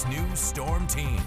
6 News Storm Team.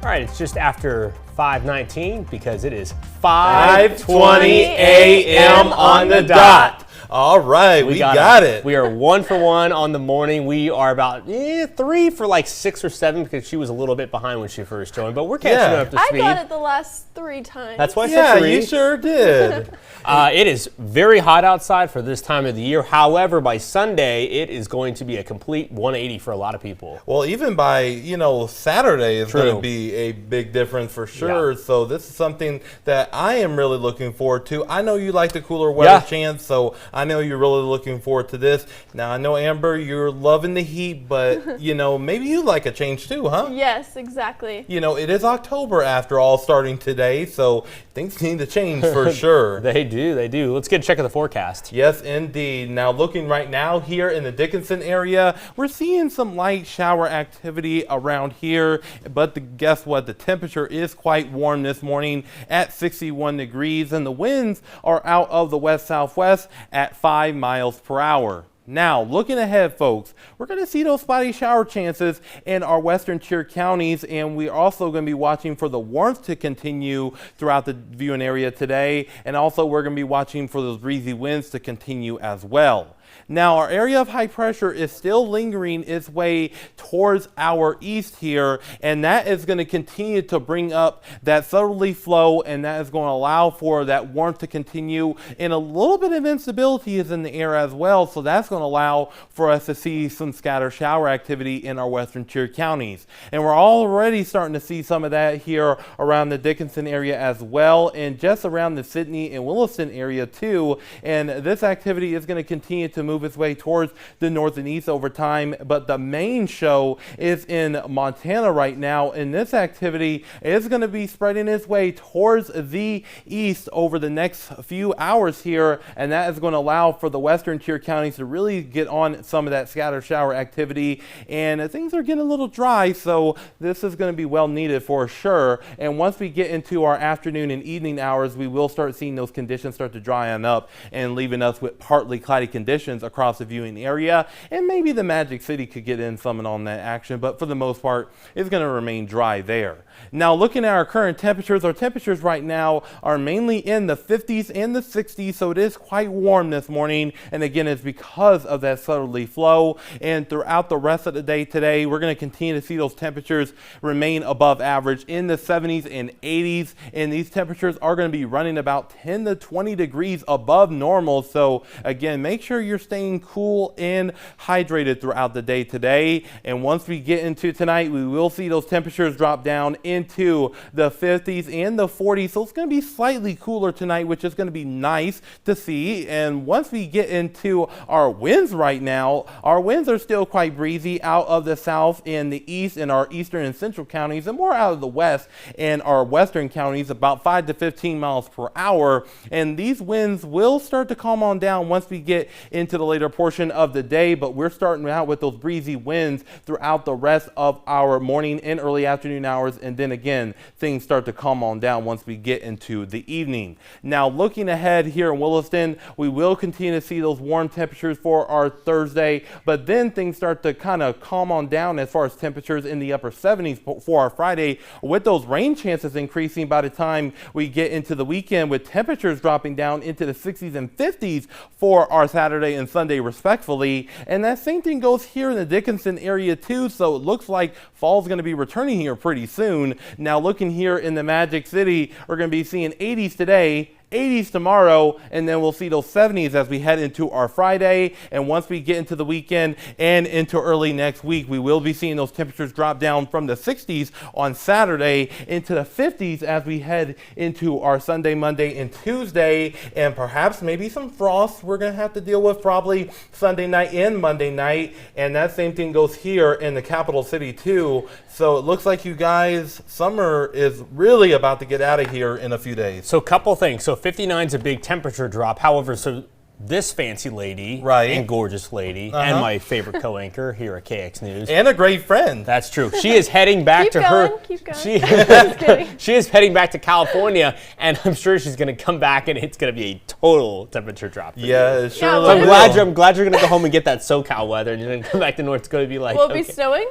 All right, it's just after 5:19 because it is 5:20 a.m. on the dot. All right, we got it. We are 1 for 1 on the morning. We are about 3 for like 6 or 7 because she was a little bit behind when she first joined, but we're catching up to speed. I got it the last 3 times. That's why I said 3. You sure did. It is very hot outside for this time of the year. However, by Sunday, it is going to be a complete 180 for a lot of people. Well, even by, Saturday is going to be a big difference for sure. Yeah. So this is something that I am really looking forward to. I know you like the cooler weather chance, so I know you're really looking forward to this. Now, I know, Amber, you're loving the heat, but, maybe you like a change too, huh? Yes, exactly. It is October after all starting today, so things need to change for sure. They do. Let's get a check of the forecast. Yes, indeed. Now, looking right now here in the Dickinson area, we're seeing some light shower activity around here, but guess what? The temperature is quite warm this morning at 61 degrees, and the winds are out of the west-southwest at 5 miles per hour. Now, looking ahead, folks, we're going to see those spotty shower chances in our western tier counties, and we're also going to be watching for the warmth to continue throughout the viewing area today, and also we're going to be watching for those breezy winds to continue as well. Now, our area of high pressure is still lingering its way towards our east here, and that is going to continue to bring up that southerly flow, and that is going to allow for that warmth to continue, and a little bit of instability is in the air as well, so that's going to allow for us to see some scattered shower activity in our western tier counties. And we're already starting to see some of that here around the Dickinson area as well, and just around the Sidney and Williston area too, and this activity is going to continue to move its way towards the north and east over time, but the main show is in Montana right now, and this activity is going to be spreading its way towards the east over the next few hours here, and that is going to allow for the western tier counties to really get on some of that scattered shower activity, and things are getting a little dry, so this is going to be well needed for sure. And once we get into our afternoon and evening hours, we will start seeing those conditions start to dry on up and leaving us with partly cloudy conditions across the viewing area, and maybe the Magic City could get in some on that action, but for the most part it's going to remain dry there. Now, looking at our current temperatures, our temperatures right now are mainly in the 50s and the 60s, so it is quite warm this morning, and again it's because of that southerly flow. And throughout the rest of the day today, we're going to continue to see those temperatures remain above average in the 70s and 80s, and these temperatures are going to be running about 10 to 20 degrees above normal. So again, make sure you're staying cool and hydrated throughout the day today. And once we get into tonight, we will see those temperatures drop down into the 50s and the 40s. So it's going to be slightly cooler tonight, which is going to be nice to see. And once we get into our winds right now, our winds are still quite breezy out of the south and the east in our eastern and central counties, and more out of the west in our western counties, about 5 to 15 miles per hour. And these winds will start to calm on down once we get into the later portion of the day, but we're starting out with those breezy winds throughout the rest of our morning and early afternoon hours, and then again things start to calm on down once we get into the evening. Now, looking ahead here in Williston, we will continue to see those warm temperatures for our Thursday, but then things start to kind of calm on down as far as temperatures in the upper 70s for our Friday, with those rain chances increasing by the time we get into the weekend, with temperatures dropping down into the 60s and 50s for our Saturday and Sunday respectfully. And that same thing goes here in the Dickinson area too, so it looks like fall's going to be returning here pretty soon. Now, looking here in the Magic City, we're going to be seeing 80s today, 80s tomorrow, and then we'll see those 70s as we head into our Friday. And once we get into the weekend and into early next week, we will be seeing those temperatures drop down from the 60s on Saturday into the 50s as we head into our Sunday, Monday, and Tuesday, and perhaps maybe some frost we're going to have to deal with probably Sunday night and Monday night. And that same thing goes here in the capital city too. So it looks like, you guys, summer is really about to get out of here in a few days. So a couple things. So 59 is a big temperature drop. However, so this fancy lady Right. and gorgeous lady and my favorite co-anchor here at KX News. And a great friend. That's true. She is heading back Keep to going, her. keep going. She, Just kidding. she is heading back to California, and I'm sure she's going to come back, and it's going to be a total temperature drop. For Yeah, you. it sure Yeah, looks well, I'm glad you're going to go home and get that SoCal weather, and you're going to come back to North Dakota and be like, Will it okay. be snowing?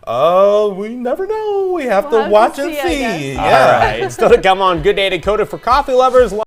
Oh, we never know. We have We'll to have to watch and see, I guess. see. All Yeah. right. Still to come on Good Day Dakota for coffee lovers.